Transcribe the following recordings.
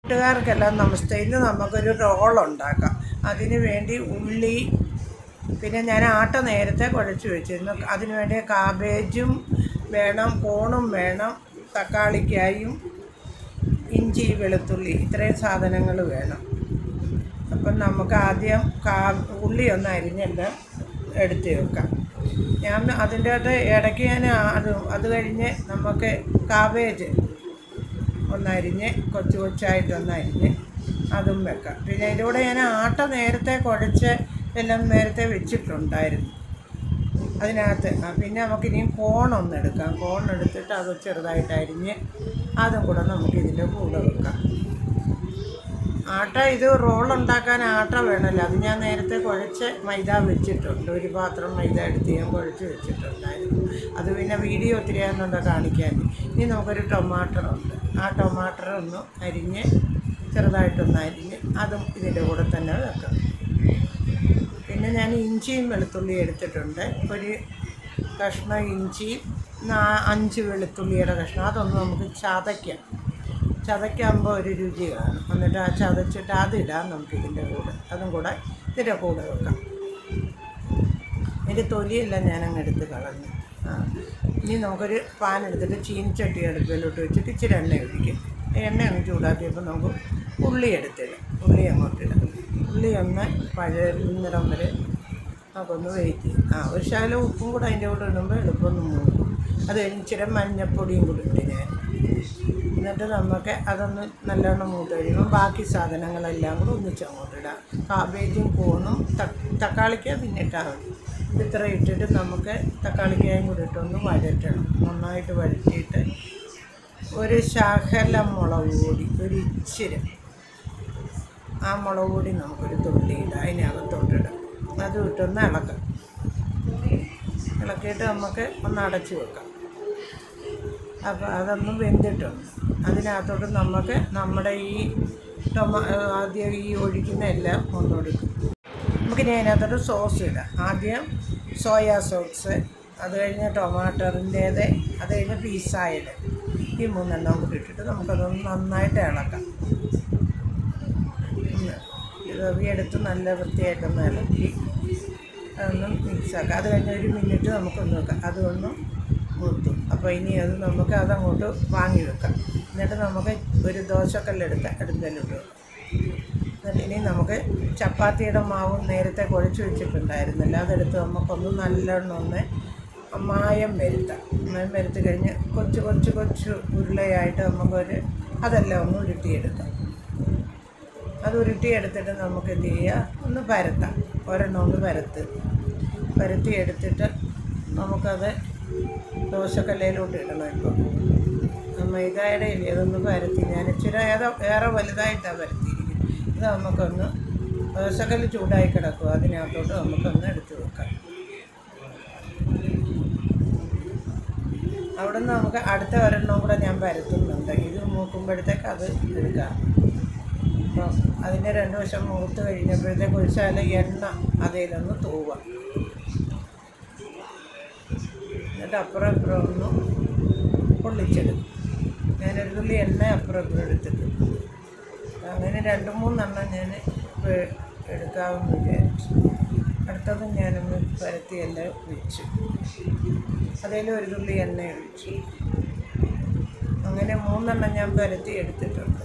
കൂട്ടുകാർക്കെല്ലാം നമസ്തേ. ഇന്ന് നമുക്കൊരു റോൾ ഉണ്ടാക്കാം. അതിന് വേണ്ടി ഉള്ളി, പിന്നെ ഞാൻ ആട്ട നേരത്തെ കുഴച്ച് വെച്ചിരുന്നു. അതിന് വേണ്ടി കാബേജും വേണം, കോണും വേണം, തക്കാളിക്കായും ഇഞ്ചി, വെളുത്തുള്ളി, ഇത്രയും സാധനങ്ങൾ വേണം. അപ്പം നമുക്ക് ആദ്യം ഉള്ളി ഒന്ന് അരിഞ്ഞെല്ലാം എടുത്ത് വെക്കാം. ഞാൻ അതിൻ്റെ ഇടയ്ക്ക് അത് കഴിഞ്ഞ് നമുക്ക് കാബേജ് ഒന്നരിഞ്ഞ് കൊച്ചായിട്ടൊന്നരിഞ്ഞ് അതും വെക്കാം. പിന്നെ ഇതിലൂടെ ഞാൻ ആട്ട നേരത്തെ കുഴച്ച് എല്ലാം നേരത്തെ വെച്ചിട്ടുണ്ടായിരുന്നു അതിനകത്ത്. പിന്നെ നമുക്കിനിയും കോണൊന്നെടുക്കാം. കോണെടുത്തിട്ട് അത് ചെറുതായിട്ട് അരിഞ്ഞ് അതും കൂടെ നമുക്കിതിൻ്റെ കൂടെ വെക്കാം. ആട്ട ഇത് റോളുണ്ടാക്കാൻ ആട്ട വേണമല്ലോ. അത് ഞാൻ നേരത്തെ കുഴച്ച് മൈദ വെച്ചിട്ടുണ്ട്. ഒരു പാത്രം മൈദ എടുത്ത് ഞാൻ കുഴച്ച് വെച്ചിട്ടുണ്ടായിരുന്നു. അത് പിന്നെ വീഡിയോ ഒത്തിരി ആകുന്നുണ്ടോ കാണിക്കാൻ. ഇനി നമുക്കൊരു ടൊമാറ്റോ ഉണ്ട്. ആ ടൊമാറ്റോ ഒന്ന് അരിഞ്ഞ് ചെറുതായിട്ടൊന്ന് അരിഞ്ഞ് അതും ഇതിൻ്റെ കൂടെ തന്നെ വെക്കാം. പിന്നെ ഞാൻ ഇഞ്ചിയും വെളുത്തുള്ളിയും എടുത്തിട്ടുണ്ട്. ഒരു കഷ്ണം ഇഞ്ചിയും 5 വെളുത്തുള്ളിയുടെ കഷ്ണം. അതൊന്ന് നമുക്ക് ചതയ്ക്കാകുമ്പോൾ ഒരു രുചി കാണും. എന്നിട്ട് ആ ചതച്ചിട്ട് അതിടാം നമുക്കിതിൻ്റെ കൂടെ. അതും കൂടെ ഇതിൻ്റെ കൂടെ വെക്കാം. ഇതിൻ്റെ തൊലിയെല്ലാം ഞാനങ്ങ് എടുത്ത് കളഞ്ഞു. ഇനി നമുക്കൊരു പാൻ എടുത്തിട്ട് ചീനിച്ചട്ടി അടുപ്പിലോട്ട് വെച്ചിട്ട് ഇച്ചിരി എണ്ണ ഒഴിക്കും. എണ്ണ ഒന്ന് ചൂടാക്കിയപ്പോൾ നമുക്ക് ഉള്ളി എടുത്തിടാം. ഉള്ളി അങ്ങോട്ടിടാം. ഉള്ളി ഒന്ന് പഴനിറം വരെ നമുക്കൊന്ന് വെയിറ്റ് ചെയ്യും. ഒരു ശകലം ഉപ്പും കൂടെ അതിൻ്റെ കൂടെ ഇടുമ്പോൾ എളുപ്പമൊന്ന് മൂക്കും. അത് കഴിഞ്ഞ് ഇച്ചിരി മഞ്ഞപ്പൊടിയും കൂടി ഇട്ട് ഞാൻ. എന്നിട്ട് നമുക്ക് അതൊന്ന് നല്ലോണം മൂത്ത് കഴിയുമ്പോൾ ബാക്കി സാധനങ്ങളെല്ലാം കൂടെ ഒന്നിച്ച് അങ്ങോട്ടിടാം. കാബേജും കോണും തക്കാളിക്ക പിന്നെ ഇട്ടാൽ മതി. ഇത്ര ഇട്ടിട്ട് നമുക്ക് തക്കാളിക്കായും കൂടി ഇട്ടൊന്ന് വഴറ്റണം. നന്നായിട്ട് വഴറ്റിയിട്ട് ഒരു ശകലം മുളക് പൊടി, ഒരു ഇച്ചിരി ആ മുളക് പൊടി നമുക്കൊരു തുള്ളി ഇടാം. അതിനകത്തോട്ടിടാം. അത് ഇട്ടൊന്ന് ഇളക്കാം. ഇളക്കിയിട്ട് നമുക്ക് ഒന്ന് അടച്ച് വെക്കാം. അപ്പോൾ അതൊന്ന് വെന്തിട്ടുണ്ട്. അതിനകത്തോട്ട് നമുക്ക് നമ്മുടെ ഈ ആദ്യം ഈ ഒഴിക്കുന്ന എല്ലാം കൊണ്ടുകൊടുക്കും. നമുക്കിനി അതിനകത്തോട്ട് സോസ് ഇടാം. ആദ്യം സോയാ സോസ്, അത് കഴിഞ്ഞ് ടൊമാറ്റോറിൻ്റേത്, അത് കഴിഞ്ഞ് പിസ്സയുടെ, ഈ 3 എണ്ണം കൂടി ഇട്ടിട്ട് നമുക്കതൊന്ന് നന്നായിട്ട് ഇളക്കാം. എടുത്ത് നല്ല വൃത്തിയായിട്ടൊന്ന് ഇളക്കി അതൊന്ന് മിക്സാക്കാം. അത് കഴിഞ്ഞ് 1 മിനിറ്റ് നമുക്കൊന്ന് വെക്കാം. അതൊന്ന് മൂത്തും. അപ്പോൾ ഇനി അത് നമുക്ക് അതങ്ങോട്ട് വാങ്ങി വെക്കാം. എന്നിട്ട് നമുക്ക് ഒരു ദോശക്കല്ലെടുത്ത് അടുപ്പിലോട്ട് വെക്കാം. എന്നിട്ട് ഇനി നമുക്ക് ചപ്പാത്തിയുടെ മാവും നേരത്തെ കുഴച്ച് വെച്ചിട്ടുണ്ടായിരുന്നില്ല. അതെടുത്ത് നമുക്കൊന്ന് നല്ലോണം ഒന്ന് മായം വരുത്താം. മായം വരുത്തി കഴിഞ്ഞ് കൊച്ചു ഉരുളയായിട്ട് നമുക്കൊരു അതെല്ലാം ഒന്ന് ഉരുട്ടിയെടുക്കാം. അത് ഉരുട്ടിയെടുത്തിട്ട് നമുക്ക് എന്ത് ചെയ്യുക, ഒന്ന് പരത്താം. ഒരെണ്ണം ഒന്ന് പരത്തി എടുത്തിട്ട് നമുക്കത് ദോശക്കല്ലയിലോട്ട് ഇടണം. ഇപ്പോൾ മൈദയുടെ ഇല്ലേ അതൊന്ന് പരത്തി ഞാൻ ഇച്ചിരി ഏറെ വലുതായിട്ടാണ് പരത്തിയിരിക്കുന്നത്. ഇത് നമുക്കൊന്ന് ദോശക്കല്ല് ചൂടായി കിടക്കും. അതിനകത്തോട്ട് നമുക്കൊന്ന് എടുത്ത് വെക്കാം. അവിടെ നിന്ന് നമുക്ക് അടുത്ത ഒരെണ്ണം കൂടെ ഞാൻ പരത്തുന്നുണ്ട്. ഇത് മൂക്കുമ്പോഴത്തേക്ക് അത് എടുക്കാം. അപ്പം അതിൻ്റെ 2 വശം മൂത്ത് കഴിഞ്ഞപ്പോഴത്തേക്ക് ഒരു ശകലം എണ്ണ അതിലൊന്ന് തൂവാം. എന്നിട്ട് അപ്പുറം ഇപ്പുറം ഒന്ന് പൊള്ളിച്ചെടുക്കും. ഞാനൊരു തുള്ളി എണ്ണ അപ്പുറം ഇപ്പുറം എടുത്തിട്ട് അങ്ങനെ 2-3 എണ്ണം ഞാൻ എടുക്കാമെന്ന് വിചാരിച്ചു. അടുത്തതും ഞാനൊന്ന് പരത്തിയെല്ലാം വെച്ചു. അതിൽ ഒരു തുള്ളി എണ്ണ ഒഴിച്ചു. അങ്ങനെ 3 എണ്ണം ഞാൻ പരത്തി എടുത്തിട്ടുണ്ട്.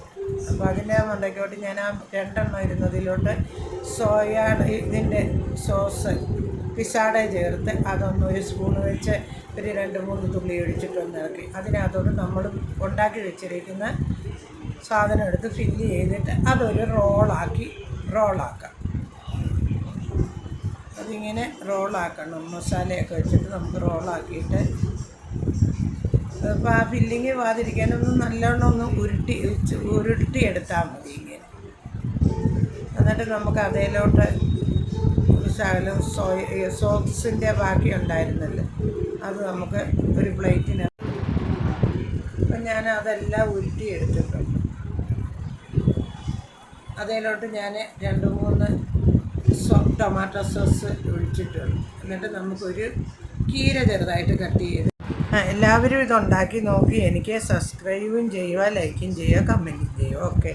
അപ്പോൾ അതിൻ്റെ മണ്ടയ്ക്കോട്ട് ഞാൻ ആ 2 എണ്ണം ഇരുന്നതിലോട്ട് ഇതിൻ്റെ സോസ് പിസ്സയുടെ ചേർത്ത് അതൊന്ന് 1 സ്പൂൺ വെച്ച് ഒരു 2-3 തുള്ളി ഒഴിച്ചിട്ടൊന്ന് ഇറക്കി അതിനകത്തോട്ട് നമ്മൾ ഉണ്ടാക്കി വെച്ചിരിക്കുന്ന സാധനം എടുത്ത് ഫില്ല് ചെയ്തിട്ട് അതൊരു റോളാക്കാം. അതിങ്ങനെ റോളാക്കണം. മസാലയൊക്കെ വെച്ചിട്ട് നമുക്ക് റോളാക്കിയിട്ട് അപ്പോൾ ആ ഫില്ലിങ് വാതിരിക്കാനൊന്ന് നല്ലോണം ഒന്ന് ഉരുട്ടിയെടുത്താൽ മതി ഇങ്ങനെ. എന്നിട്ട് നമുക്ക് അതിലോട്ട് ശകലം സോസിൻ്റെ ബാക്കി ഉണ്ടായിരുന്നല്ലോ അത് നമുക്ക് ഒരു പ്ലേറ്റിന്. അപ്പം ഞാൻ അതെല്ലാം ഉരുട്ടിയെടുത്തിട്ടുണ്ട്. അതിലോട്ട് ഞാൻ 2-3 ടൊമാറ്റോ സോസ് ഒഴിച്ചിട്ടുണ്ട്. എന്നിട്ട് നമുക്കൊരു കീര ചെറുതായിട്ട് കട്ട് ചെയ്ത് എല്ലാവരും ഇതുണ്ടാക്കി നോക്കി എനിക്ക് സബ്സ്ക്രൈബും ചെയ്യുക, ലൈക്കും ചെയ്യുക, കമൻറ്റും ചെയ്യുക. ഓക്കെ.